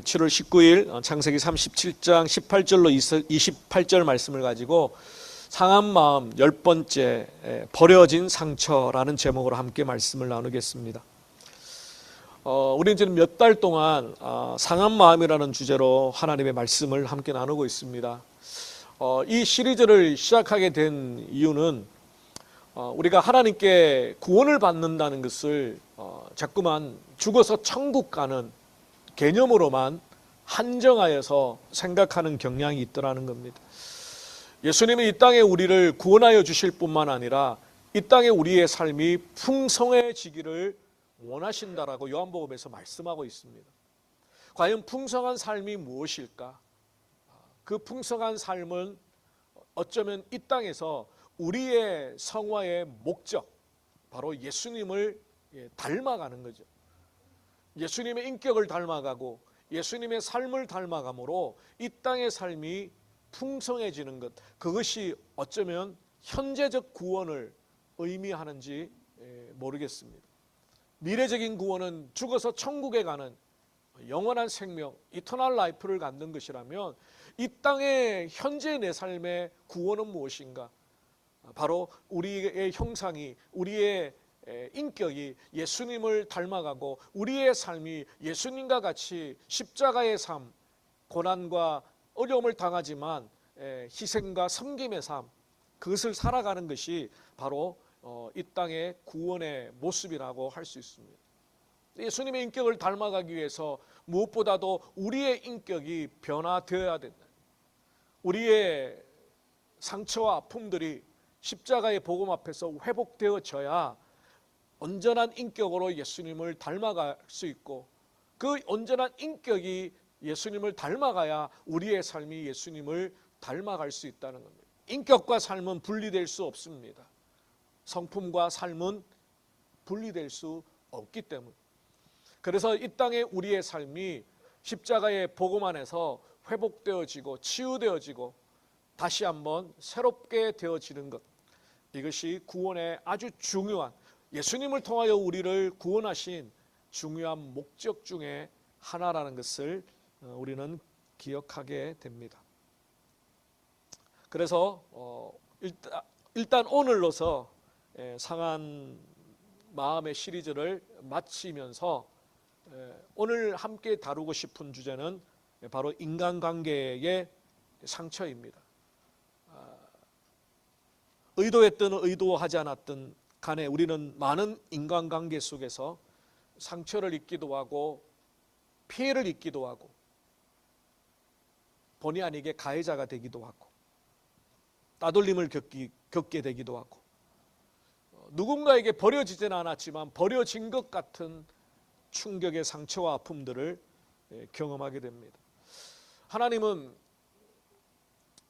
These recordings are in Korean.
7월 19일 창세기 37장 18절로 28절 말씀을 가지고 상한 마음 10번째 버려진 상처라는 제목으로 함께 말씀을 나누겠습니다. 우리는 지금 몇 달 동안 상한 마음이라는 주제로 하나님의 말씀을 함께 나누고 있습니다. 이 시리즈를 시작하게 된 이유는 우리가 하나님께 구원을 받는다는 것을 자꾸만 죽어서 천국 가는 개념으로만 한정하여서 생각하는 경향이 있더라는 겁니다. 예수님이 이 땅에 우리를 구원하여 주실 뿐만 아니라 이 땅에 우리의 삶이 풍성해지기를 원하신다라고 요한복음에서 말씀하고 있습니다. 과연 풍성한 삶이 무엇일까? 그 풍성한 삶은 어쩌면 이 땅에서 우리의 성화의 목적, 바로 예수님을 닮아가는 거죠. 예수님의 인격을 닮아가고 예수님의 삶을 닮아감으로 이 땅의 삶이 풍성해지는 것, 그것이 어쩌면 현재적 구원을 의미하는지 모르겠습니다. 미래적인 구원은 죽어서 천국에 가는 영원한 생명, 이터널 라이프를 갖는 것이라면 이 땅의 현재 내 삶의 구원은 무엇인가? 바로 우리의 형상이, 우리의 인격이 예수님을 닮아가고 우리의 삶이 예수님과 같이 십자가의 삶, 고난과 어려움을 당하지만 희생과 섬김의 삶, 그것을 살아가는 것이 바로 이 땅의 구원의 모습이라고 할 수 있습니다. 예수님의 인격을 닮아가기 위해서 무엇보다도 우리의 인격이 변화되어야 된다. 우리의 상처와 아픔들이 십자가의 복음 앞에서 회복되어져야 온전한 인격으로 예수님을 닮아갈 수 있고, 그 온전한 인격이 예수님을 닮아가야 우리의 삶이 예수님을 닮아갈 수 있다는 겁니다. 인격과 삶은 분리될 수 없습니다. 성품과 삶은 분리될 수 없기 때문에, 그래서 이 땅에 우리의 삶이 십자가의 복음 안에서 회복되어지고 치유되어지고 다시 한번 새롭게 되어지는 것, 이것이 구원의 아주 중요한, 예수님을 통하여 우리를 구원하신 중요한 목적 중에 하나라는 것을 우리는 기억하게 됩니다. 그래서 일단 오늘로서 상한 마음의 시리즈를 마치면서 오늘 함께 다루고 싶은 주제는 바로 인간관계의 상처입니다. 의도했든 의도하지 않았든 간에 우리는 많은 인간관계 속에서 상처를 입기도 하고 피해를 입기도 하고 본의 아니게 가해자가 되기도 하고 따돌림을 겪게 되기도 하고 누군가에게 버려지지는 않았지만 버려진 것 같은 충격의 상처와 아픔들을 경험하게 됩니다. 하나님은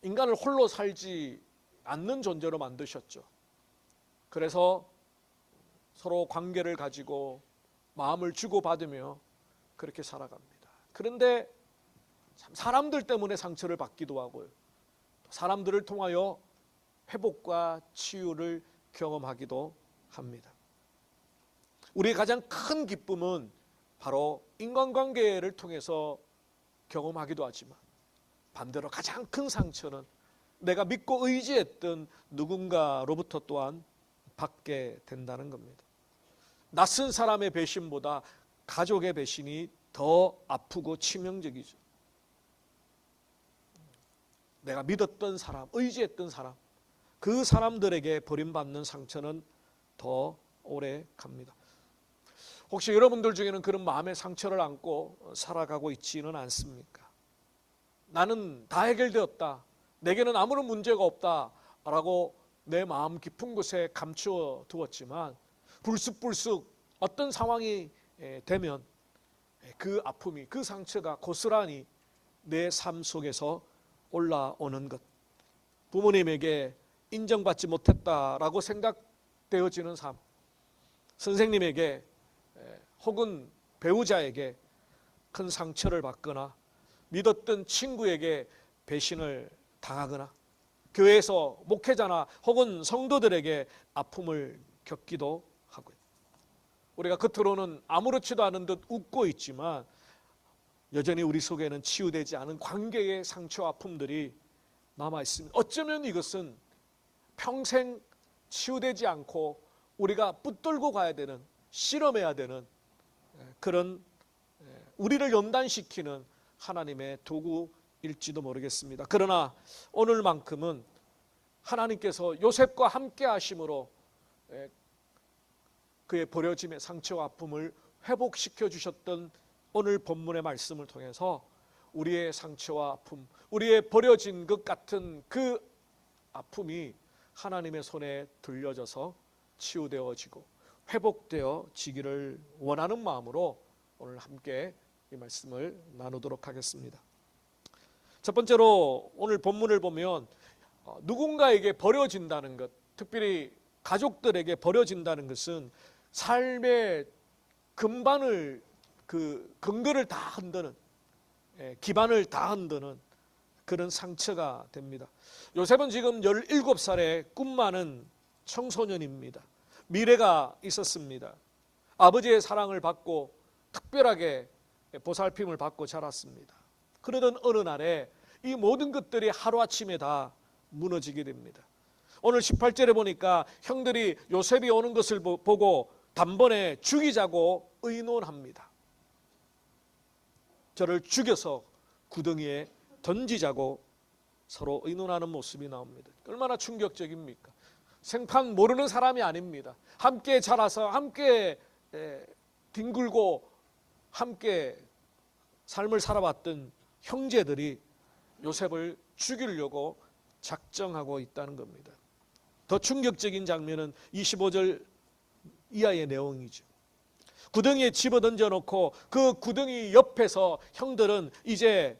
인간을 홀로 살지 않는 존재로 만드셨죠. 그래서 서로 관계를 가지고 마음을 주고받으며 그렇게 살아갑니다. 그런데 참 사람들 때문에 상처를 받기도 하고요, 사람들을 통하여 회복과 치유를 경험하기도 합니다. 우리의 가장 큰 기쁨은 바로 인간관계를 통해서 경험하기도 하지만 반대로 가장 큰 상처는 내가 믿고 의지했던 누군가로부터 또한 받게 된다는 겁니다. 낯선 사람의 배신보다 가족의 배신이 더 아프고 치명적이죠. 내가 믿었던 사람, 의지했던 사람, 그 사람들에게 버림받는 상처는 더 오래 갑니다. 혹시 여러분들 중에는 그런 마음의 상처를 안고 살아가고 있지는 않습니까? 나는 다 해결되었다, 내게는 아무런 문제가 없다라고 내 마음 깊은 곳에 감추어 두었지만 불쑥불쑥 어떤 상황이 되면 그 아픔이, 그 상처가 고스란히 내 삶 속에서 올라오는 것, 부모님에게 인정받지 못했다라고 생각되어지는 삶, 선생님에게 혹은 배우자에게 큰 상처를 받거나 믿었던 친구에게 배신을 당하거나 교회에서 목회자나 혹은 성도들에게 아픔을 겪기도 하고요. 우리가 겉으로는 아무렇지도 않은 듯 웃고 있지만 여전히 우리 속에는 치유되지 않은 관계의 상처 아픔들이 남아 있습니다. 어쩌면 이것은 평생 치유되지 않고 우리가 붙들고 가야 되는, 실험해야 되는 그런 우리를 연단시키는 하나님의 도구일지도 모르겠습니다. 그러나 오늘만큼은 하나님께서 요셉과 함께 하심으로 그의 버려짐의 상처와 아픔을 회복시켜 주셨던 오늘 본문의 말씀을 통해서 우리의 상처와 아픔, 우리의 버려진 것 같은 그 아픔이 하나님의 손에 들려져서 치유되어지고 회복되어지기를 원하는 마음으로 오늘 함께 이 말씀을 나누도록 하겠습니다. 첫 번째로 오늘 본문을 보면 누군가에게 버려진다는 것, 특별히 가족들에게 버려진다는 것은 삶의 근거를 다 흔드는, 기반을 다 흔드는 그런 상처가 됩니다. 요셉은 지금 17살의 꿈 많은 청소년입니다. 미래가 있었습니다. 아버지의 사랑을 받고 특별하게 보살핌을 받고 자랐습니다. 그러던 어느 날에 이 모든 것들이 하루아침에 다 무너지게 됩니다. 오늘 18절에 보니까 형들이 요셉이 오는 것을 보고 단번에 죽이자고 의논합니다. 저를 죽여서 구덩이에 던지자고 서로 의논하는 모습이 나옵니다. 얼마나 충격적입니까? 생판 모르는 사람이 아닙니다. 함께 자라서 함께 뒹굴고 함께 삶을 살아왔던 형제들이 요셉을 죽이려고 작정하고 있다는 겁니다. 더 충격적인 장면은 25절 이하의 내용이죠. 구덩이에 집어 던져놓고 그 구덩이 옆에서 형들은 이제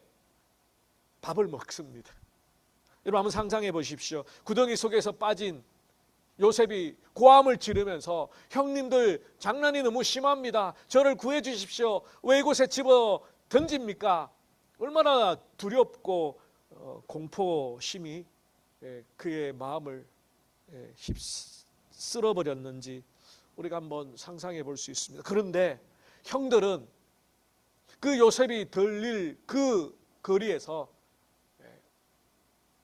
밥을 먹습니다. 여러분 한번 상상해 보십시오. 구덩이 속에서 빠진 요셉이 고함을 지르면서 형님들 장난이 너무 심합니다. 저를 구해 주십시오. 왜 이곳에 집어 던집니까? 얼마나 두렵고 공포심이 그의 마음을 휩쓸어버렸는지 우리가 한번 상상해 볼 수 있습니다. 그런데 형들은 그 요셉이 들릴 그 거리에서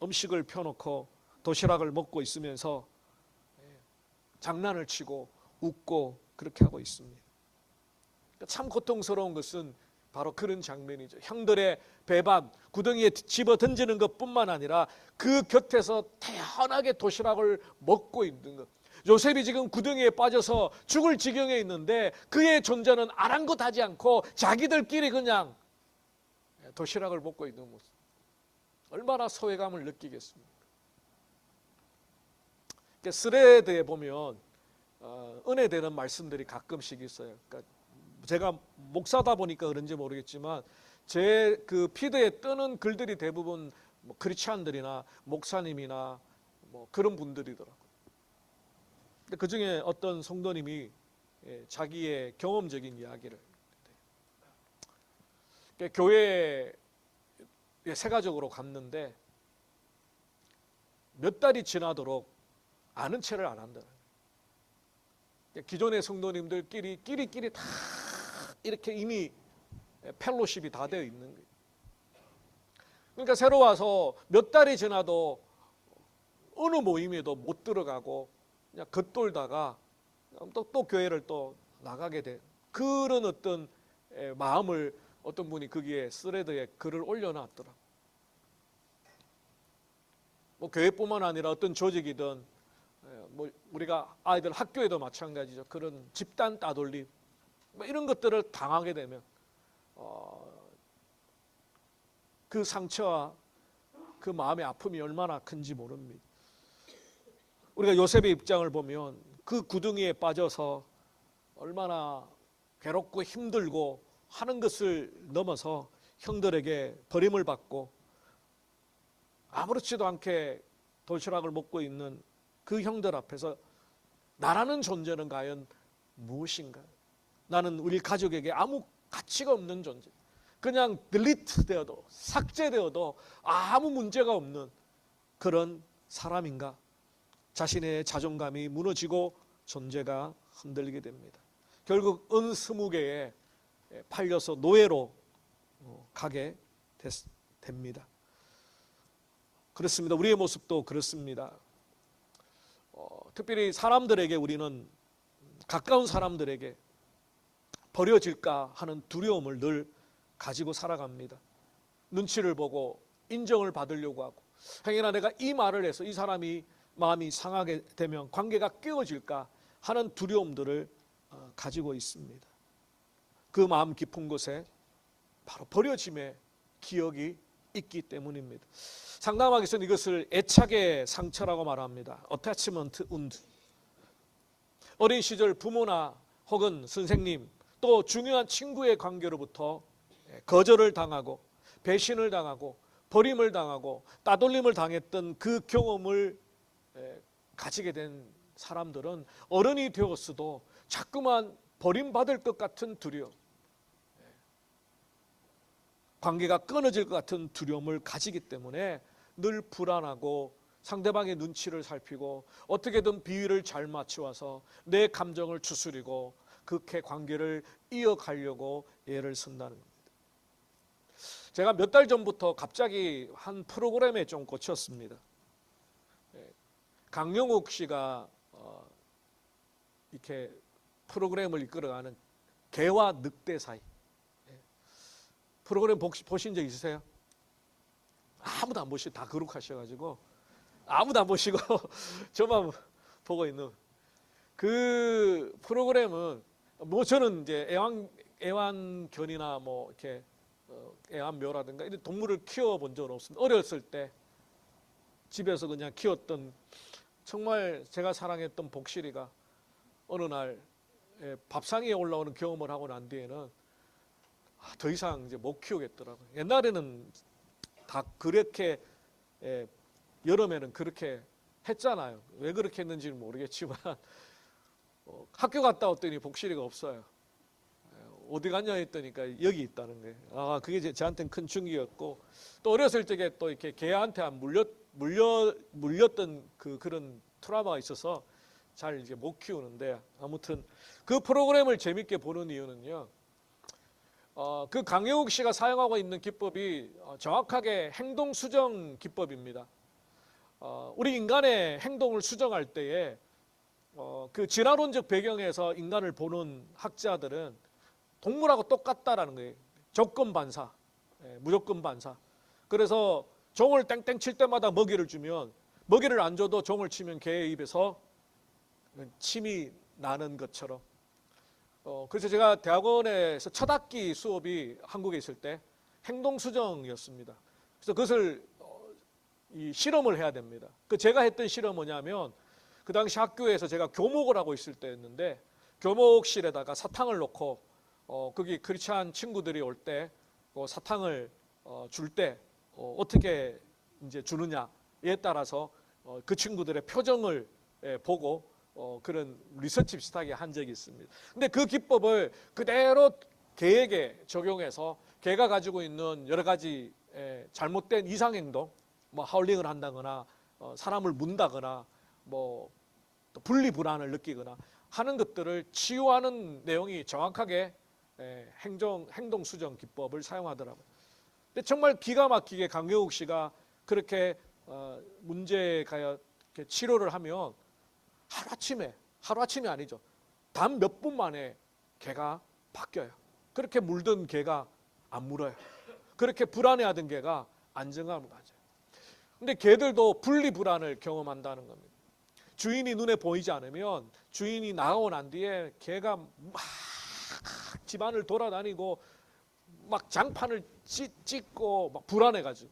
음식을 펴놓고 도시락을 먹고 있으면서 장난을 치고 웃고 그렇게 하고 있습니다. 참 고통스러운 것은 바로 그런 장면이죠. 형들의 배반, 구덩이에 집어 던지는 것뿐만 아니라 그 곁에서 태연하게 도시락을 먹고 있는 것. 요셉이 지금 구덩이에 빠져서 죽을 지경에 있는데 그의 존재는 아랑곳하지 않고 자기들끼리 그냥 도시락을 먹고 있는 모습. 얼마나 소외감을 느끼겠습니까? 스레드에 보면 은혜되는 말씀들이 가끔씩 있어요. 그러니까 제가 목사다 보니까 그런지 모르겠지만 제 그 피드에 뜨는 글들이 대부분 뭐 크리스찬들이나 목사님이나 뭐 그런 분들이더라고요. 근데 그 중에 어떤 성도님이 자기의 경험적인 이야기를 교회에 세가족으로 갔는데 몇 달이 지나도록 아는 체를 안 한다. 기존의 성도님들끼리 다 이렇게 이미 펠로십이 다 되어 있는 거예요. 그러니까 새로 와서 몇 달이 지나도 어느 모임에도 못 들어가고 그냥 겉돌다가 또 교회를 또 나가게 된 그런 어떤 마음을 어떤 분이 거기에 스레드에 글을 올려놨더라고요. 뭐 교회뿐만 아니라 어떤 조직이든 뭐 우리가 아이들 학교에도 마찬가지죠. 그런 집단 따돌림 뭐 이런 것들을 당하게 되면 그 상처와 그 마음의 아픔이 얼마나 큰지 모릅니다. 우리가 요셉의 입장을 보면 그 구덩이에 빠져서 얼마나 괴롭고 힘들고 하는 것을 넘어서 형들에게 버림을 받고 아무렇지도 않게 도시락을 먹고 있는 그 형들 앞에서 나라는 존재는 과연 무엇인가? 나는 우리 가족에게 아무 가치가 없는 존재. 그냥 딜리트 되어도 삭제되어도 아무 문제가 없는 그런 사람인가? 자신의 자존감이 무너지고 존재가 흔들리게 됩니다. 결국 은 20개에 팔려서 노예로 가게 됩니다. 그렇습니다. 우리의 모습도 그렇습니다. 특별히 사람들에게, 우리는 가까운 사람들에게 버려질까 하는 두려움을 늘 가지고 살아갑니다. 눈치를 보고 인정을 받으려고 하고, 행여나 내가 이 말을 해서 이 사람이 마음이 상하게 되면 관계가 깨어질까 하는 두려움들을 가지고 있습니다. 그 마음 깊은 곳에 바로 버려짐의 기억이 있기 때문입니다. 상담학에서는 이것을 애착의 상처라고 말합니다. Attachment wound. 어린 시절 부모나 혹은 선생님, 또 중요한 친구의 관계로부터 거절을 당하고 배신을 당하고 버림을 당하고 따돌림을 당했던 그 경험을 가지게 된 사람들은 어른이 되었어도 자꾸만 버림받을 것 같은 두려움, 관계가 끊어질 것 같은 두려움을 가지기 때문에 늘 불안하고 상대방의 눈치를 살피고 어떻게든 비위를 잘 맞춰와서 내 감정을 추스리고 그렇게 관계를 이어가려고 애를 쓴다는 겁니다. 제가 몇 달 전부터 갑자기 한 프로그램에 좀 꽂혔습니다. 강영욱 씨가 이렇게 프로그램을 이끌어가는 개와 늑대 사이. 프로그램 보신 적 있으세요? 아무도 안 보시고 다 거룩하셔가지고 아무도 안 보시고 저만 보고 있는 그 프로그램은, 뭐 저는 이제 애완견이나 뭐 이렇게 애완묘라든가 이런 동물을 키워본 적은 없습니다. 어렸을 때 집에서 그냥 키웠던, 정말 제가 사랑했던 복실이가 어느 날 밥상에 올라오는 경험을 하고 난 뒤에는 더 이상 이제 못 키우겠더라고요. 옛날에는 다 그렇게 여름에는 그렇게 했잖아요. 왜 그렇게 했는지는 모르겠지만 학교 갔다 왔더니 복실이가 없어요. 어디 갔냐 했더니까 여기 있다는 거예요. 그게 저한테는 큰 충격이었고, 또 어렸을 적에 또 이렇게 개한테 물렸던 그런 트라우마가 있어서 잘 이제 못 키우는데, 아무튼 그 프로그램을 재밌게 보는 이유는요, 그 강영욱 씨가 사용하고 있는 기법이 정확하게 행동 수정 기법입니다. 우리 인간의 행동을 수정할 때에 그 진화론적 배경에서 인간을 보는 학자들은 동물하고 똑같다라는 거예요. 조건 반사, 무조건 반사. 그래서 종을 땡땡 칠 때마다 먹이를 주면, 먹이를 안 줘도 종을 치면 개의 입에서 침이 나는 것처럼. 그래서 제가 대학원에서 첫 학기 수업이 한국에 있을 때 행동수정이었습니다. 그래서 그것을 실험을 해야 됩니다. 제가 했던 실험은 뭐냐면, 그 당시 학교에서 제가 교목을 하고 있을 때였는데, 교목실에다가 사탕을 놓고 거기 크리스찬 친구들이 올 때 사탕을 줄 때 어떻게 이제 주느냐에 따라서 그 친구들의 표정을 보고 그런 리서치 비슷하게 한 적이 있습니다. 근데 그 기법을 그대로 개에게 적용해서 개가 가지고 있는 여러 가지 잘못된 이상행동, 뭐 하울링을 한다거나 사람을 문다거나 뭐 또 분리불안을 느끼거나 하는 것들을 치유하는 내용이 정확하게 행동 수정 기법을 사용하더라고요. 근데 정말 기가 막히게 강영욱 씨가 그렇게 문제가 치료를 하면 하루아침이 아니죠. 단 몇 분 만에 개가 바뀌어요. 그렇게 물던 개가 안 물어요. 그렇게 불안해하던 개가 안정감을 가져요. 근데 개들도 분리불안을 경험한다는 겁니다. 주인이 눈에 보이지 않으면, 주인이 나가고 난 뒤에 개가 막 집안을 돌아다니고 막 장판을 찢고 막 불안해가지고.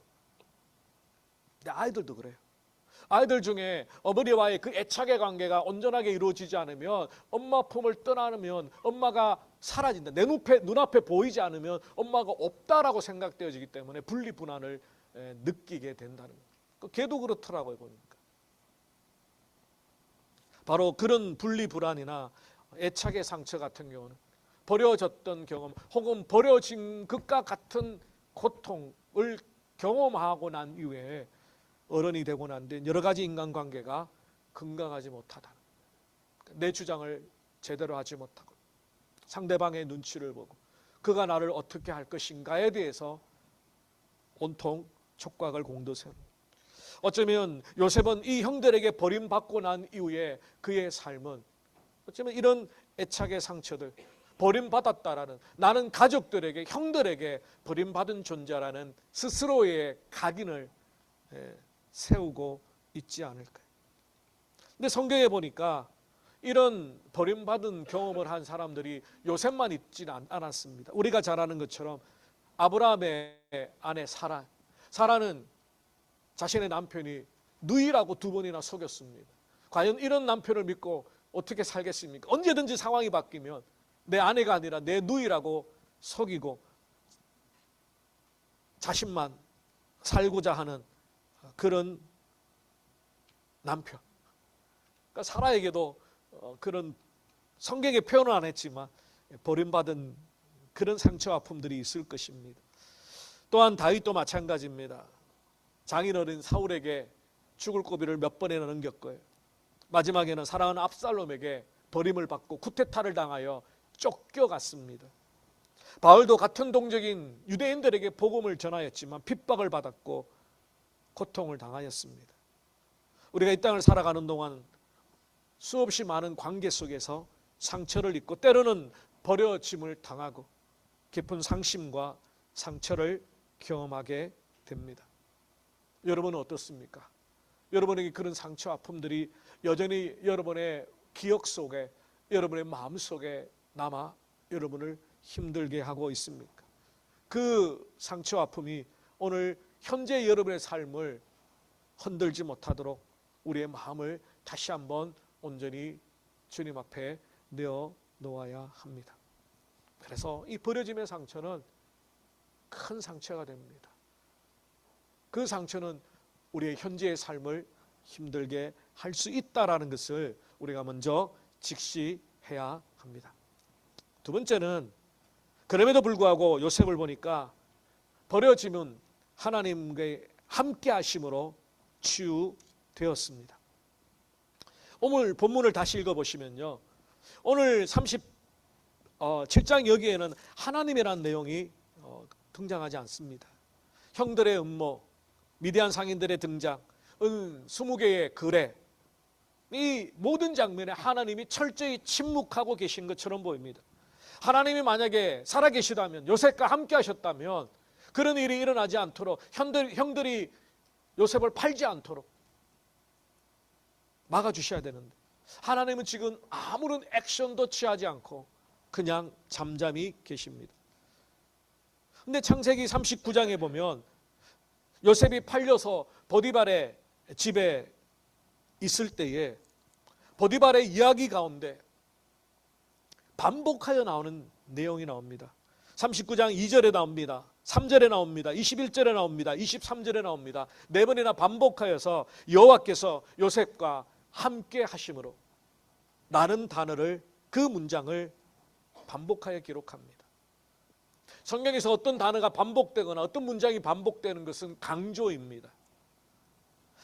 근데 아이들도 그래요. 아이들 중에 어머니와의 그 애착의 관계가 온전하게 이루어지지 않으면, 엄마 품을 떠나면 엄마가 사라진다, 내 눈앞에 보이지 않으면 엄마가 없다라고 생각되어지기 때문에 분리불안을 느끼게 된다는 거예요. 걔도 그렇더라고요, 보니까. 바로 그런 분리불안이나 애착의 상처 같은 경우는 버려졌던 경험 혹은 버려진 것과 같은 고통을 경험하고 난 이후에 어른이 되고 난 뒤에 여러 가지 인간관계가 건강하지 못하다. 내 주장을 제대로 하지 못하고 상대방의 눈치를 보고 그가 나를 어떻게 할 것인가에 대해서 온통 촉각을 공도세운. 어쩌면 요셉은 이 형들에게 버림받고 난 이후에 그의 삶은 어쩌면 이런 애착의 상처들, 버림받았다라는, 나는 가족들에게, 형들에게 버림받은 존재라는 스스로의 각인을 세우고 있지 않을까요? 근데 성경에 보니까 이런 버림받은 경험을 한 사람들이 요셉만 있지는 않았습니다. 우리가 잘 아는 것처럼 아브라함의 아내 사라는 자신의 남편이 누이라고 2번이나 속였습니다. 과연 이런 남편을 믿고 어떻게 살겠습니까? 언제든지 상황이 바뀌면 내 아내가 아니라 내 누이라고 속이고 자신만 살고자 하는 그런 남편. 그러니까 사라에게도 그런, 성경에 표현은 안 했지만 버림받은 그런 상처 아픔들이 있을 것입니다. 또한 다윗도 마찬가지입니다. 장인어른 사울에게 죽을 고비를 몇 번이나 넘겼고요. 마지막에는 사랑하는 압살롬에게 버림을 받고 쿠데타를 당하여 쫓겨갔습니다. 바울도 같은 동족인 유대인들에게 복음을 전하였지만 핍박을 받았고 고통을 당하였습니다. 우리가 이 땅을 살아가는 동안 수없이 많은 관계 속에서 상처를 입고 때로는 버려짐을 당하고 깊은 상심과 상처를 경험하게 됩니다. 여러분은 어떻습니까? 여러분에게 그런 상처 아픔들이 여전히 여러분의 기억 속에, 여러분의 마음 속에 남아 여러분을 힘들게 하고 있습니까? 그 상처 아픔이 오늘 현재 여러분의 삶을 흔들지 못하도록 우리의 마음을 다시 한번 온전히 주님 앞에 내어 놓아야 합니다. 그래서 이 버려짐의 상처는 큰 상처가 됩니다. 그 상처는 우리의 현재의 삶을 힘들게 할 수 있다라는 것을 우리가 먼저 직시해야 합니다. 두 번째는, 그럼에도 불구하고 요셉을 보니까 버려짐은 하나님과 함께 하심으로 치유되었습니다. 오늘 본문을 다시 읽어보시면요, 오늘 37장 여기에는 하나님이라는 내용이 등장하지 않습니다. 형들의 음모, 미디안 상인들의 등장, 20개의 거래, 이 모든 장면에 하나님이 철저히 침묵하고 계신 것처럼 보입니다. 하나님이 만약에 살아계시다면, 요셉과 함께 하셨다면 그런 일이 일어나지 않도록, 형들이 요셉을 팔지 않도록 막아주셔야 되는데 하나님은 지금 아무런 액션도 취하지 않고 그냥 잠잠히 계십니다. 근데 창세기 39장에 보면 요셉이 팔려서 보디발의 집에 있을 때에 보디발의 이야기 가운데 반복하여 나오는 내용이 나옵니다. 39장 2절에 나옵니다. 3절에 나옵니다. 21절에 나옵니다. 23절에 나옵니다. 4번이나 반복하여서 여호와께서 요셉과 함께 하심으로, 라는 단어를, 그 문장을 반복하여 기록합니다. 성경에서 어떤 단어가 반복되거나 어떤 문장이 반복되는 것은 강조입니다.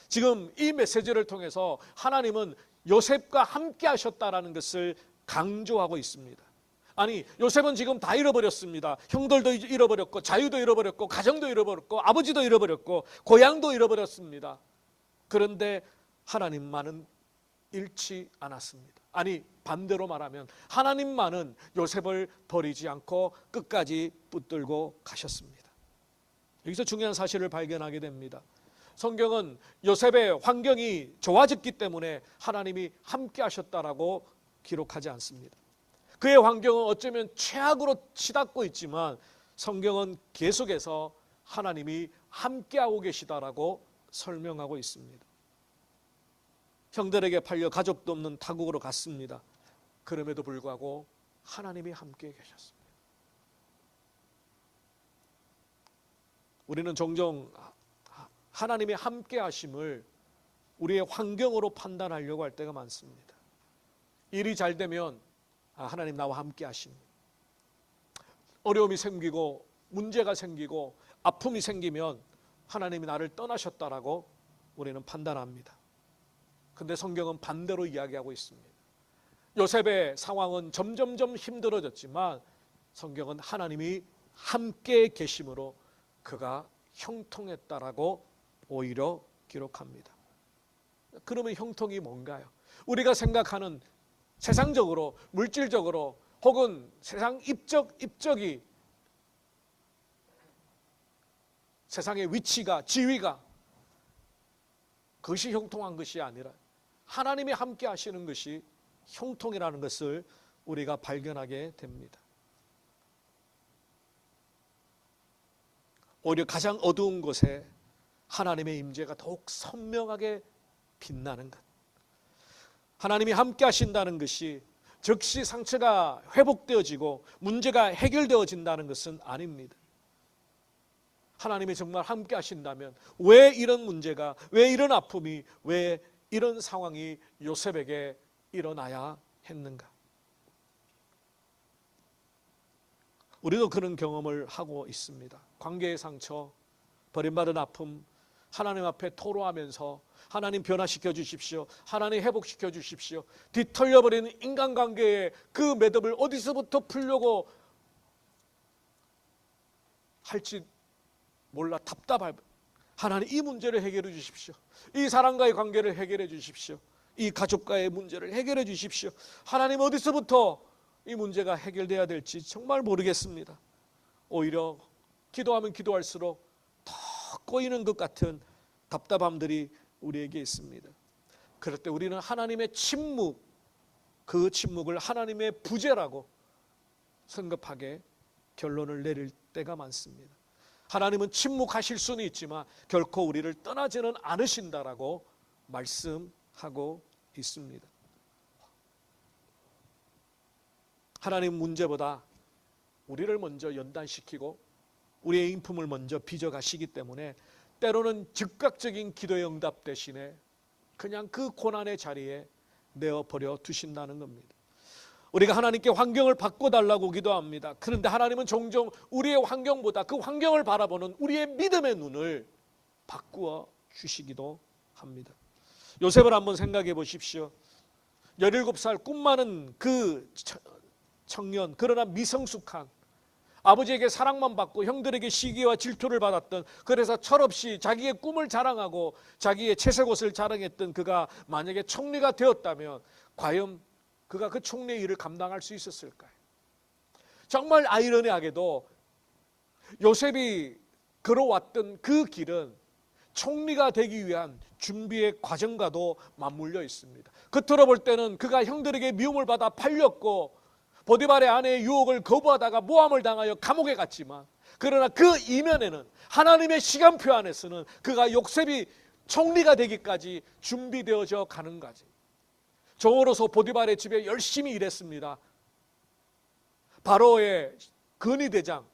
지금 이 메시지를 통해서 하나님은 요셉과 함께 하셨다라는 것을 강조하고 있습니다. 아니, 요셉은 지금 다 잃어버렸습니다. 형들도 잃어버렸고, 자유도 잃어버렸고, 가정도 잃어버렸고, 아버지도 잃어버렸고, 고향도 잃어버렸습니다. 그런데 하나님만은 잃지 않았습니다. 아니, 반대로 말하면 하나님만은 요셉을 버리지 않고 끝까지 붙들고 가셨습니다. 여기서 중요한 사실을 발견하게 됩니다. 성경은 요셉의 환경이 좋아졌기 때문에 하나님이 함께 하셨다라고 기록하지 않습니다. 그의 환경은 어쩌면 최악으로 치닫고 있지만 성경은 계속해서 하나님이 함께하고 계시다라고 설명하고 있습니다. 형들에게 팔려 가족도 없는 타국으로 갔습니다. 그럼에도 불구하고 하나님이 함께 계셨습니다. 우리는 종종 하나님의 함께 하심을 우리의 환경으로 판단하려고 할 때가 많습니다. 일이 잘 되면 하나님 나와 함께 하십니다. 어려움이 생기고 문제가 생기고 아픔이 생기면 하나님이 나를 떠나셨다라고 우리는 판단합니다. 그런데 성경은 반대로 이야기하고 있습니다. 요셉의 상황은 점점점 힘들어졌지만 성경은 하나님이 함께 계심으로 그가 형통했다라고 오히려 기록합니다. 그러면 형통이 뭔가요? 우리가 생각하는 세상적으로, 물질적으로 혹은 세상 입적이 세상의 위치가, 지위가 그것이 형통한 것이 아니라 하나님이 함께 하시는 것이 형통이라는 것을 우리가 발견하게 됩니다. 오히려 가장 어두운 곳에 하나님의 임재가 더욱 선명하게 빛나는 것. 하나님이 함께 하신다는 것이 즉시 상처가 회복되어지고 문제가 해결되어진다는 것은 아닙니다. 하나님이 정말 함께 하신다면 왜 이런 문제가, 왜 이런 아픔이, 왜 이런 상황이 요셉에게 일어나야 했는가? 우리도 그런 경험을 하고 있습니다. 관계의 상처, 버림받은 아픔, 하나님 앞에 토로하면서 하나님 변화시켜 주십시오, 하나님 회복시켜 주십시오, 뒤털려버리는 인간관계의 그 매듭을 어디서부터 풀려고 할지 몰라 답답할, 하나님 이 문제를 해결해 주십시오, 이 사람과의 관계를 해결해 주십시오, 이 가족과의 문제를 해결해 주십시오. 하나님 어디서부터 이 문제가 해결돼야 될지 정말 모르겠습니다. 오히려 기도하면 기도할수록 더 꼬이는 것 같은 답답함들이 우리에게 있습니다. 그럴 때 우리는 하나님의 침묵, 그 침묵을 하나님의 부재라고 성급하게 결론을 내릴 때가 많습니다. 하나님은 침묵하실 수는 있지만 결코 우리를 떠나지는 않으신다라고 말씀하고 있습니다. 하나님 문제보다 우리를 먼저 연단시키고 우리의 인품을 먼저 빚어가시기 때문에 때로는 즉각적인 기도의 응답 대신에 그냥 그 고난의 자리에 내어버려 두신다는 겁니다. 우리가 하나님께 환경을 바꿔달라고 기도합니다. 그런데 하나님은 종종 우리의 환경보다 그 환경을 바라보는 우리의 믿음의 눈을 바꾸어 주시기도 합니다. 요셉을 한번 생각해 보십시오. 17살 꿈 많은 그 청년, 그러나 미성숙한, 아버지에게 사랑만 받고 형들에게 시기와 질투를 받았던, 그래서 철없이 자기의 꿈을 자랑하고 자기의 채색옷을 자랑했던 그가 만약에 총리가 되었다면 과연 그가 그 총리의 일을 감당할 수 있었을까요? 정말 아이러니하게도 요셉이 걸어왔던 그 길은 총리가 되기 위한 준비의 과정과도 맞물려 있습니다. 겉으로 볼 때는 그가 형들에게 미움을 받아 팔렸고 보디발의 아내의 유혹을 거부하다가 모함을 당하여 감옥에 갔지만, 그러나 그 이면에는 하나님의 시간표 안에서는 그가 요셉이 총리가 되기까지 준비되어져 가는 거지. 종으로서 보디발의 집에 열심히 일했습니다. 바로의 근위대장,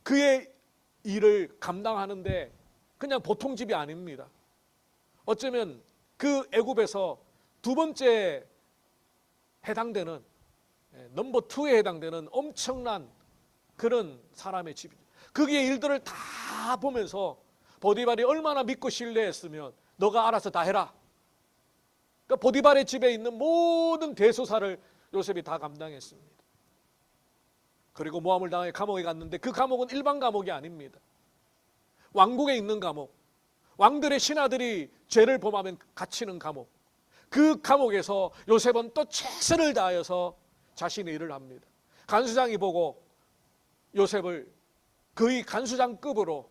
그의 일을 감당하는데 그냥 보통 집이 아닙니다. 어쩌면 그 애굽에서 두 번째 해당되는, 넘버 2에 해당되는 엄청난 그런 사람의 집이죠. 거기에 일들을 다 보면서 보디발이 얼마나 믿고 신뢰했으면 너가 알아서 다 해라. 그러니까 보디발의 집에 있는 모든 대소사를 요셉이 다 감당했습니다. 그리고 모함을 당해 감옥에 갔는데 그 감옥은 일반 감옥이 아닙니다. 왕국에 있는 감옥, 왕들의 신하들이 죄를 범하면 갇히는 감옥, 그 감옥에서 요셉은 또 최선을 다하여서 자신의 일을 합니다. 간수장이 보고 요셉을 거의 간수장급으로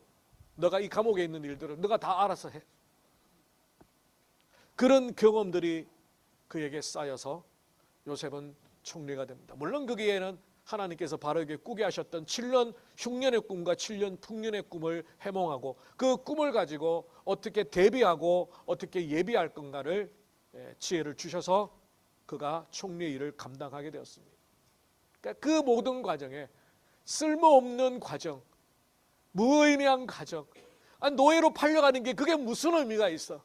너가 이 감옥에 있는 일들을 너가 다 알아서 해. 그런 경험들이 그에게 쌓여서 요셉은 총리가 됩니다. 물론 거기에는 하나님께서 바로에게 꾸게 하셨던 7년 흉년의 꿈과 7년 풍년의 꿈을 해몽하고 그 꿈을 가지고 어떻게 대비하고 어떻게 예비할 건가를 지혜를 주셔서 그가 총리의 일을 감당하게 되었습니다. 그러니까 그 모든 과정에 쓸모없는 과정, 무의미한 과정, 노예로 팔려가는 게 그게 무슨 의미가 있어?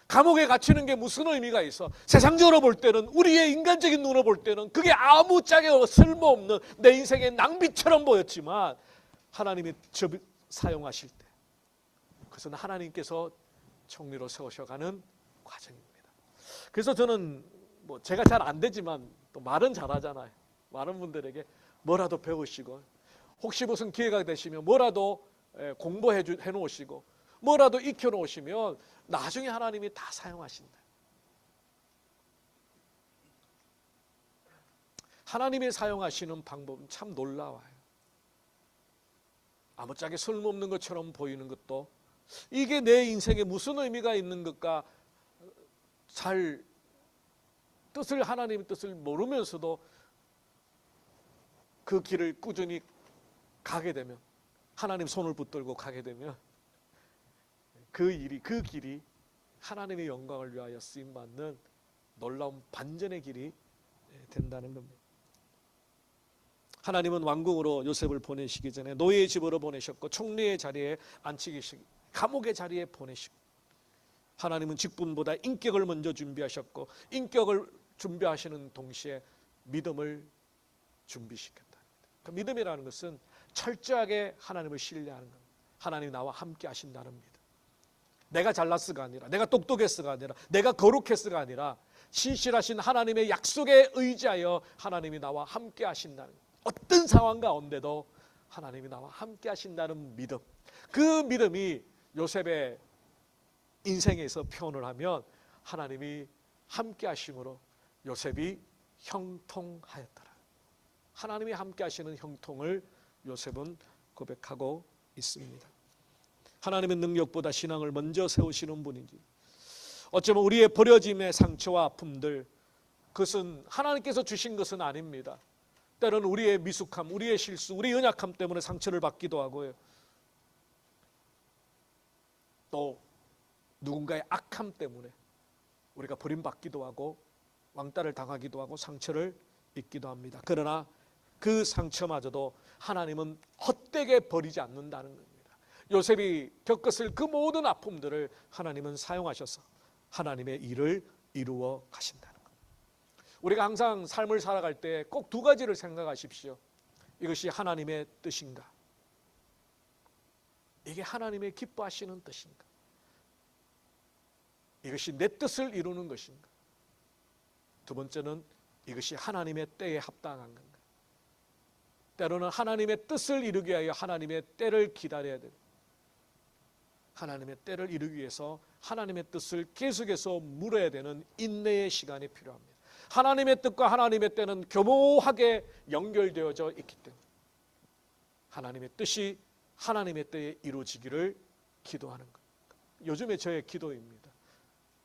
감옥에 갇히는 게 무슨 의미가 있어? 세상적으로 볼 때는, 우리의 인간적인 눈으로 볼 때는 그게 아무짝에 쓸모없는 내 인생의 낭비처럼 보였지만 하나님이 사용하실 때 그것은 하나님께서 총리로 세우셔가는 과정입니다. 그래서 저는 제가 잘 안 되지만 또 말은 잘하잖아요. 많은 분들에게 뭐라도 배우시고 혹시 무슨 기회가 되시면 뭐라도 공부해 놓으시고 뭐라도 익혀 놓으시면 나중에 하나님이 다 사용하신다. 하나님이 사용하시는 방법은 참 놀라워요. 아무짝에 쓸모없는 것처럼 보이는 것도 이게 내 인생에 무슨 의미가 있는 것과 잘 하나님의 뜻을 모르면서도 그 길을 꾸준히 가게 되면, 하나님 손을 붙들고 가게 되면 그 길이 하나님의 영광을 위하여 쓰임받는 놀라운 반전의 길이 된다는 겁니다. 하나님은 왕궁으로 요셉을 보내시기 전에 노예의 집으로 보내셨고 총리의 자리에 앉히시고 감옥의 자리에 보내시고, 하나님은 직분보다 인격을 먼저 준비하셨고 인격을 준비하시는 동시에 믿음을 준비시켰다. 그 믿음이라는 것은 철저하게 하나님을 신뢰하는 겁니다. 하나님이 나와 함께 하신다는 믿음. 내가 잘났어가 아니라, 내가 똑똑했어가 아니라, 내가 거룩했어가 아니라 신실하신 하나님의 약속에 의지하여 하나님이 나와 함께 하신다는 것. 어떤 상황 가운데도 하나님이 나와 함께 하신다는 믿음. 그 믿음이 요셉의 인생에서 표현을 하면 하나님이 함께 하심으로 요셉이 형통하였더라. 하나님이 함께 하시는 형통을 요셉은 고백하고 있습니다. 하나님의 능력보다 신앙을 먼저 세우시는 분이지, 어쩌면 우리의 버려짐의 상처와 아픔들, 그것은 하나님께서 주신 것은 아닙니다. 때로는 우리의 미숙함, 우리의 실수, 우리의 연약함 때문에 상처를 받기도 하고요. 또 누군가의 악함 때문에 우리가 버림받기도 하고 왕따를 당하기도 하고 상처를 입기도 합니다. 그러나 그 상처마저도 하나님은 헛되게 버리지 않는다는 겁니다. 요셉이 겪었을 그 모든 아픔들을 하나님은 사용하셔서 하나님의 일을 이루어 가신다는 겁니다. 우리가 항상 삶을 살아갈 때 꼭 두 가지를 생각하십시오. 이것이 하나님의 뜻인가? 이게 하나님의 기뻐하시는 뜻인가? 이것이 내 뜻을 이루는 것인가? 두 번째는 이것이 하나님의 때에 합당한 건가? 때로는 하나님의 뜻을 이루기 위하여 하나님의 때를 기다려야 됩니다. 하나님의 때를 이루기 위해서 하나님의 뜻을 계속해서 물어야 되는 인내의 시간이 필요합니다. 하나님의 뜻과 하나님의 때는 교묘하게 연결되어져 있기 때문에 하나님의 뜻이 하나님의 때에 이루어지기를 기도하는 것. 요즘에 저의 기도입니다.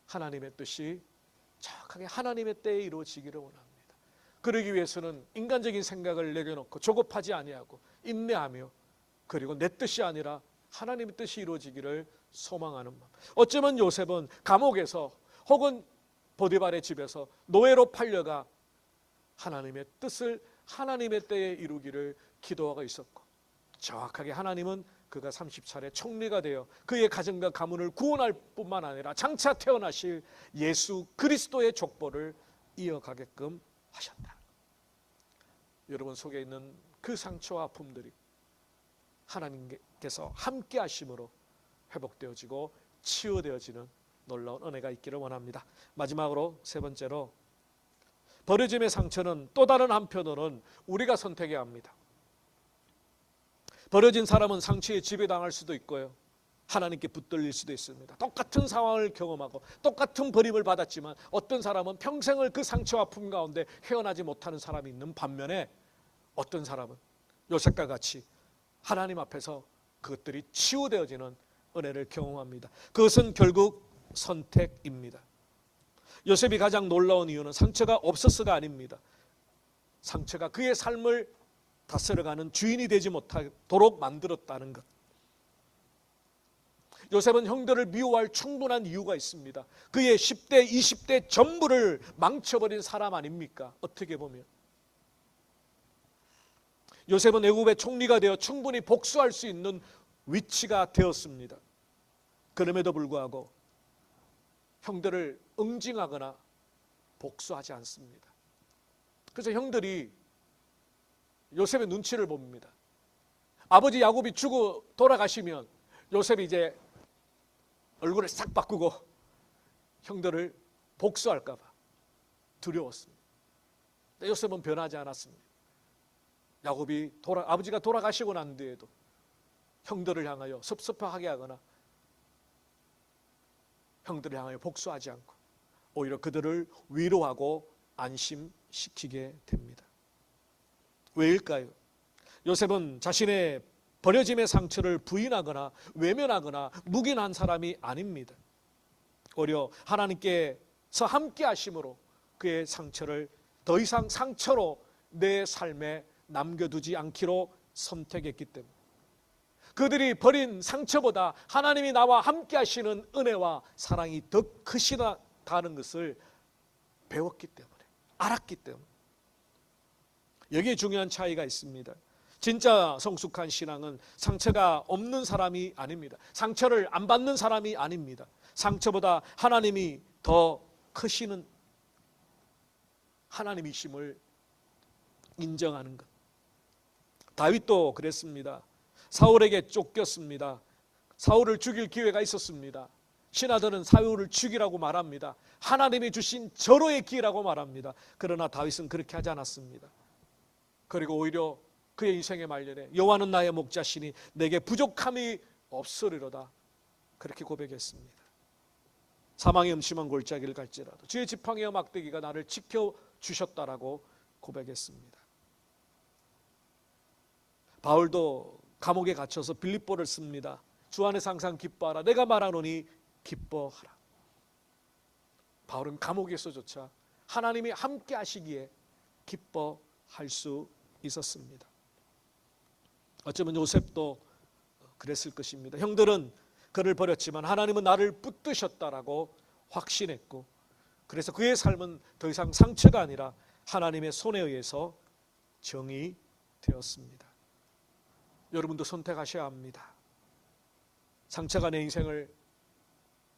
하나님의 뜻이 정확하게 하나님의 때에 이루어지기를 원합니다. 그러기 위해서는 인간적인 생각을 내려놓고 조급하지 아니하고 인내하며, 그리고 내 뜻이 아니라 하나님의 뜻이 이루어지기를 소망하는 마음. 어쩌면 요셉은 감옥에서 혹은 보디발의 집에서 노예로 팔려가 하나님의 뜻을 하나님의 때에 이루기를 기도하고 있었고, 정확하게 하나님은 그가 30살에 총리가 되어 그의 가정과 가문을 구원할 뿐만 아니라 장차 태어나실 예수 그리스도의 족보를 이어가게끔 하셨다. 여러분 속에 있는 그 상처와 아픔들이 하나님께서 함께 하심으로 회복되어지고 치유되어지는 놀라운 은혜가 있기를 원합니다. 마지막으로 세 번째로, 버려짐의 상처는 또 다른 한편으로는 우리가 선택해야 합니다. 버려진 사람은 상처에 지배당할 수도 있고요, 하나님께 붙들릴 수도 있습니다. 똑같은 상황을 경험하고 똑같은 버림을 받았지만 어떤 사람은 평생을 그 상처와 아픔 가운데 헤어나지 못하는 사람이 있는 반면에, 어떤 사람은 요셉과 같이 하나님 앞에서 그것들이 치유되어지는 은혜를 경험합니다. 그것은 결국 선택입니다. 요셉이 가장 놀라운 이유는 상처가 없었어가 아닙니다. 상처가 그의 삶을 다스려가는 주인이 되지 못하도록 만들었다는 것. 요셉은 형들을 미워할 충분한 이유가 있습니다. 그의 10대, 20대 전부를 망쳐버린 사람 아닙니까? 어떻게 보면 요셉은 애굽의 총리가 되어 충분히 복수할 수 있는 위치가 되었습니다. 그럼에도 불구하고 형들을 응징하거나 복수하지 않습니다. 그래서 형들이 요셉의 눈치를 봅니다. 아버지 야곱이 죽어 돌아가시면 요셉이 이제 얼굴을 싹 바꾸고 형들을 복수할까 봐 두려웠습니다. 요셉은 변하지 않았습니다. 야곱이 아버지가 돌아가시고 난 뒤에도 형들을 향하여 섭섭하게 하거나 형들을 향하여 복수하지 않고 오히려 그들을 위로하고 안심시키게 됩니다. 왜일까요? 요셉은 자신의 버려짐의 상처를 부인하거나 외면하거나 묵인한 사람이 아닙니다. 오히려 하나님께서 함께 하심으로 그의 상처를 더 이상 상처로 내 삶에 남겨두지 않기로 선택했기 때문에, 그들이 버린 상처보다 하나님이 나와 함께 하시는 은혜와 사랑이 더 크시다는 것을 배웠기 때문에, 알았기 때문에. 여기에 중요한 차이가 있습니다. 진짜 성숙한 신앙은 상처가 없는 사람이 아닙니다. 상처를 안 받는 사람이 아닙니다. 상처보다 하나님이 더 크시는 하나님이심을 인정하는 것. 다윗도 그랬습니다. 사울에게 쫓겼습니다. 사울을 죽일 기회가 있었습니다. 신하들은 사울을 죽이라고 말합니다. 하나님이 주신 절호의 기회라고 말합니다. 그러나 다윗은 그렇게 하지 않았습니다. 그리고 오히려 그의 인생의 말년에 여호와는 나의 목자시니 내게 부족함이 없으리로다, 그렇게 고백했습니다. 사망의 음침한 골짜기를 갈지라도 주의 지팡이와 막대기가 나를 지켜주셨다라고 고백했습니다. 바울도 감옥에 갇혀서 빌립보를 씁니다. 주 안에서 항상 기뻐하라, 내가 말하노니 기뻐하라. 바울은 감옥에서조차 하나님이 함께 하시기에 기뻐할 수 있었습니다. 어쩌면 요셉도 그랬을 것입니다. 형들은 그를 버렸지만 하나님은 나를 붙드셨다라고 확신했고, 그래서 그의 삶은 더 이상 상처가 아니라 하나님의 손에 의해서 정의되었습니다. 여러분도 선택하셔야 합니다. 상처가 내 인생을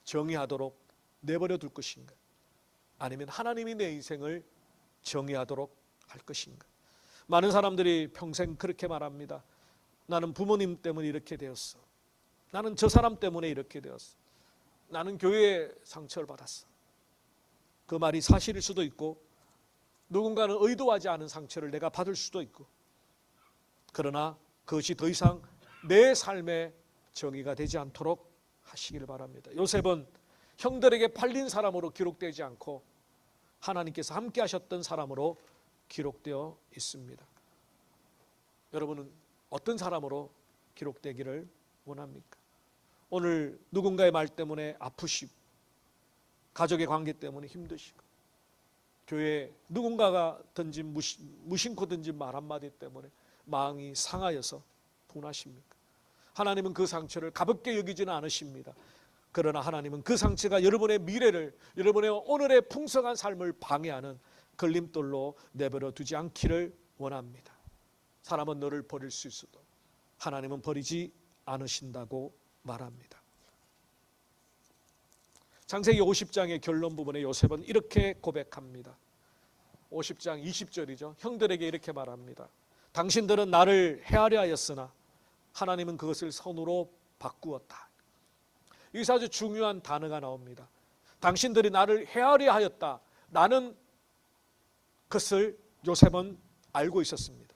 정의하도록 내버려 둘 것인가, 아니면 하나님이 내 인생을 정의하도록 할 것인가. 많은 사람들이 평생 그렇게 말합니다. 나는 부모님 때문에 이렇게 되었어. 나는 저 사람 때문에 이렇게 되었어. 나는 교회에 상처를 받았어. 그 말이 사실일 수도 있고, 누군가는 의도하지 않은 상처를 내가 받을 수도 있고, 그러나 그것이 더 이상 내 삶의 정의가 되지 않도록 하시기를 바랍니다. 요셉은 형들에게 팔린 사람으로 기록되지 않고 하나님께서 함께 하셨던 사람으로 기록되어 있습니다. 여러분은 어떤 사람으로 기록되기를 원합니까? 오늘 누군가의 말 때문에 아프시고, 가족의 관계 때문에 힘드시고, 교회에 누군가가 던진 무심코 던진 말 한마디 때문에 마음이 상하여서 분하십니까? 하나님은 그 상처를 가볍게 여기지는 않으십니다. 그러나 하나님은 그 상처가 여러분의 미래를, 여러분의 오늘의 풍성한 삶을 방해하는 걸림돌로 내버려 두지 않기를 원합니다. 사람은 너를 버릴 수 있어도 하나님은 버리지 않으신다고 말합니다. 창세기 50장의 결론 부분에 요셉은 이렇게 고백합니다. 50장 20절이죠. 형들에게 이렇게 말합니다. 당신들은 나를 헤아려 하였으나 하나님은 그것을 선으로 바꾸었다. 여기서 아주 중요한 단어가 나옵니다. 당신들이 나를 헤아려 하였다. 나는 그것을 요셉은 알고 있었습니다.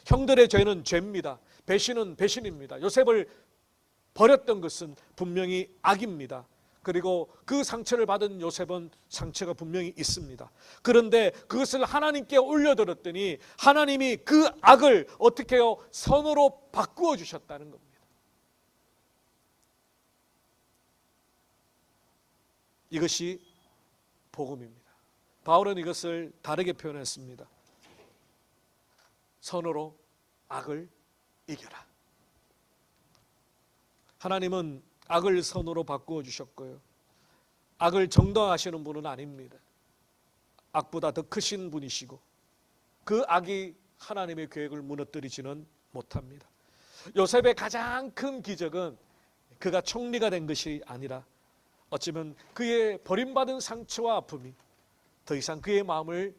형들의 죄는 죄입니다. 배신은 배신입니다. 요셉을 버렸던 것은 분명히 악입니다. 그리고 그 상처를 받은 요셉은 상처가 분명히 있습니다. 그런데 그것을 하나님께 올려드렸더니 하나님이 그 악을 어떻게 해요? 선으로 바꾸어 주셨다는 겁니다. 이것이 복음입니다. 바울은 이것을 다르게 표현했습니다. 선으로 악을 이겨라. 하나님은 악을 선으로 바꾸어 주셨고요, 악을 정당하시는 분은 아닙니다. 악보다 더 크신 분이시고 그 악이 하나님의 계획을 무너뜨리지는 못합니다. 요셉의 가장 큰 기적은 그가 총리가 된 것이 아니라 어쩌면 그의 버림받은 상처와 아픔이 더 이상 그의 마음을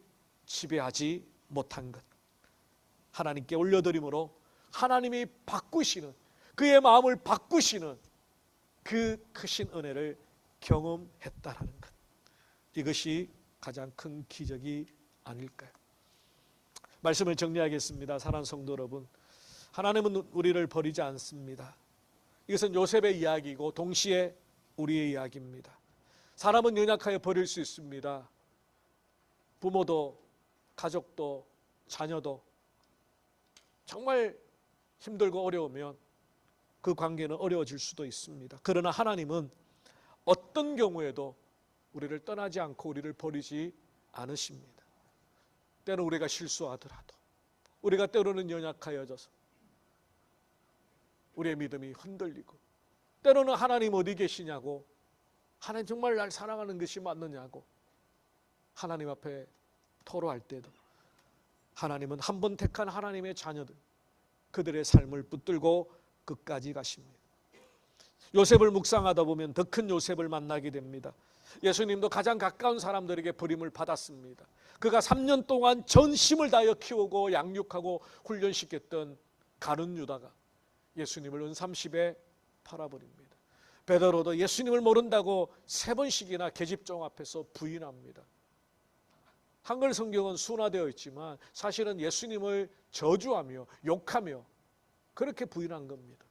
지배하지 못한 것, 하나님께 올려드림으로 하나님이 바꾸시는, 그의 마음을 바꾸시는 그 크신 은혜를 경험했다라는 것, 이것이 가장 큰 기적이 아닐까요? 말씀을 정리하겠습니다. 사랑하는 성도 여러분, 하나님은 우리를 버리지 않습니다. 이것은 요셉의 이야기이고 동시에 우리의 이야기입니다. 사람은 연약하여 버릴 수 있습니다. 부모도 가족도 자녀도 정말 힘들고 어려우면 그 관계는 어려워질 수도 있습니다. 그러나 하나님은 어떤 경우에도 우리를 떠나지 않고 우리를 버리지 않으십니다. 때는 우리가 실수하더라도, 우리가 때로는 연약하여져서 우리의 믿음이 흔들리고, 때로는 하나님 어디 계시냐고, 하나님 정말 날 사랑하는 것이 맞느냐고 하나님 앞에 토로할 때도 하나님은 한 번 택한 하나님의 자녀들, 그들의 삶을 붙들고 끝까지 가십니다. 요셉을 묵상하다 보면 더 큰 요셉을 만나게 됩니다. 예수님도 가장 가까운 사람들에게 버림을 받았습니다. 그가 3년 동안 전심을 다하여 키우고 양육하고 훈련시켰던 가룟 유다가 예수님을 은삼십에 팔아버립니다. 베드로도 예수님을 모른다고 3번씩이나 계집종 앞에서 부인합니다. 한글 성경은 순화되어 있지만 사실은 예수님을 저주하며 욕하며 그렇게 부인한 겁니다.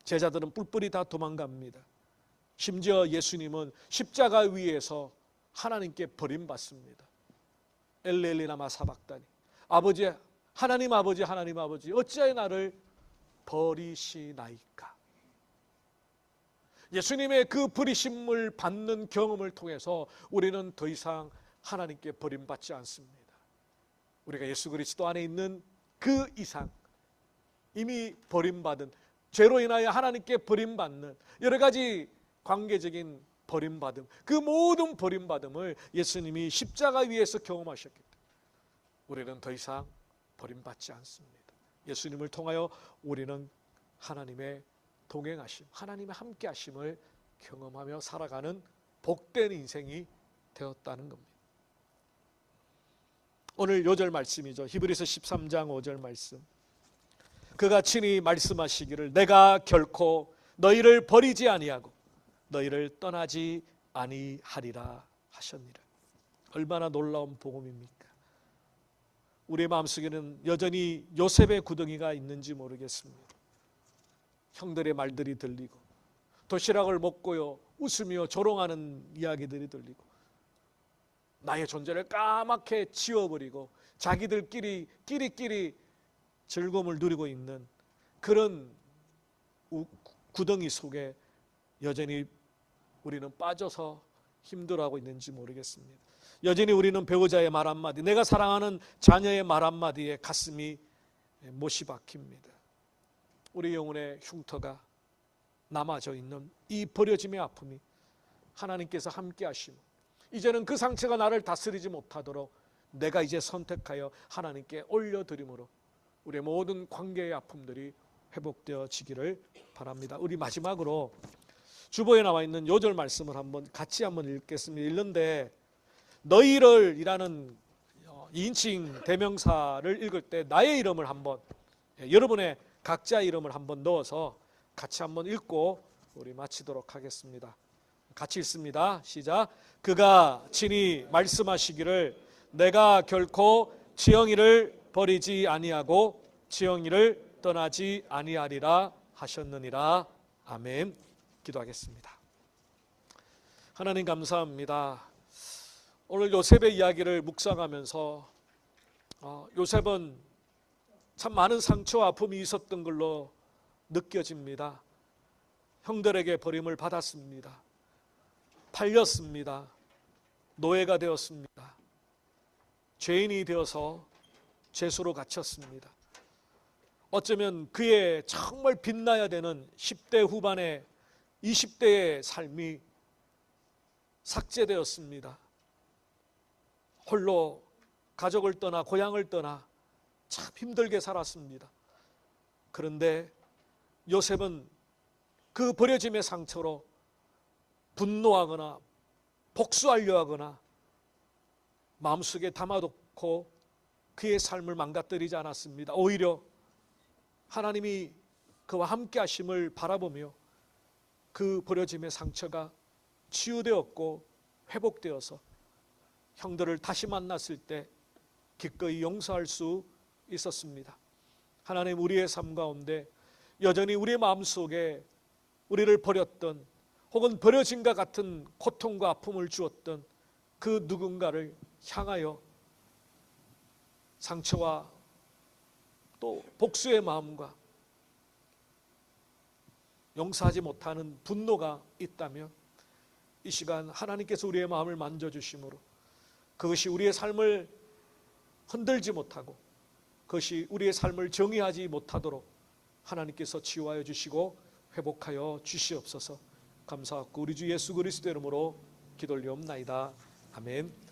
제자들은 뿔뿔이 다 도망갑니다. 심지어 예수님은 십자가 위에서 하나님께 버림받습니다. 엘레리나마 사박다니, 아버지, 하나님 아버지, 하나님 아버지, 어찌하여 나를 버리시나이까. 예수님의 그 버리심을 받는 경험을 통해서 우리는 더 이상 하나님께 버림받지 않습니다. 우리가 예수 그리스도 안에 있는 그 이상 이미 버림받은, 죄로 인하여 하나님께 버림받는 여러 가지 관계적인 버림받음, 그 모든 버림받음을 예수님이 십자가 위에서 경험하셨기 때문에 우리는 더 이상 버림받지 않습니다. 예수님을 통하여 우리는 하나님의 동행하심, 하나님의 함께하심을 경험하며 살아가는 복된 인생이 되었다는 겁니다. 오늘 요절 말씀이죠. 히브리서 13장 5절 말씀. 그가 친히 말씀하시기를 내가 결코 너희를 버리지 아니하고 너희를 떠나지 아니하리라 하셨니라. 얼마나 놀라운 복음입니까? 우리의 마음속에는 여전히 요셉의 구덩이가 있는지 모르겠습니다. 형들의 말들이 들리고 도시락을 먹고요 웃으며 조롱하는 이야기들이 들리고 나의 존재를 까맣게 지워버리고 자기들끼리 끼리끼리 즐거움을 누리고 있는 그런 구덩이 속에 여전히 우리는 빠져서 힘들어하고 있는지 모르겠습니다. 여전히 우리는 배우자의 말 한마디, 내가 사랑하는 자녀의 말 한마디에 가슴이 못이 박힙니다. 우리 영혼의 흉터가 남아져 있는 이 버려짐의 아픔이 하나님께서 함께 하시고 이제는 그 상처가 나를 다스리지 못하도록 내가 이제 선택하여 하나님께 올려드림으로 우리의 모든 관계의 아픔들이 회복되어지기를 바랍니다. 우리 마지막으로 주보에 나와 있는 요절 말씀을 같이 한번 읽겠습니다. 읽는데 너희를 이라는 2인칭 대명사를 읽을 때 나의 이름을 한번, 여러분의 각자의 이름을 한번 넣어서 같이 한번 읽고 우리 마치도록 하겠습니다. 같이 읽습니다. 시작. 그가 친히 말씀하시기를 내가 결코 지영이를 버리지 아니하고 지영이를 떠나지 아니하리라 하셨느니라. 아멘. 기도하겠습니다. 하나님 감사합니다. 오늘 요셉의 이야기를 묵상하면서 요셉은 참 많은 상처와 아픔이 있었던 걸로 느껴집니다. 형들에게 버림을 받았습니다. 팔렸습니다. 노예가 되었습니다. 죄인이 되어서 죄수로 갇혔습니다. 어쩌면 그의 정말 빛나야 되는 10대 후반의 20대의 삶이 삭제되었습니다. 홀로 가족을 떠나 고향을 떠나 참 힘들게 살았습니다. 그런데 요셉은 그 버려짐의 상처로 분노하거나 복수하려 하거나 마음속에 담아놓고 그의 삶을 망가뜨리지 않았습니다. 오히려 하나님이 그와 함께 하심을 바라보며 그 버려짐의 상처가 치유되었고 회복되어서 형들을 다시 만났을 때 기꺼이 용서할 수 있었습니다. 하나님, 우리의 삶 가운데 여전히 우리의 마음속에 우리를 버렸던 혹은 버려진과 같은 고통과 아픔을 주었던 그 누군가를 향하여 상처와 또 복수의 마음과 용서하지 못하는 분노가 있다면 이 시간 하나님께서 우리의 마음을 만져주심으로 그것이 우리의 삶을 흔들지 못하고 그것이 우리의 삶을 정의하지 못하도록 하나님께서 치유하여 주시고 회복하여 주시옵소서. 감사하고 우리 주 예수 그리스도 이름으로 기도 올리옵나이다. 아멘.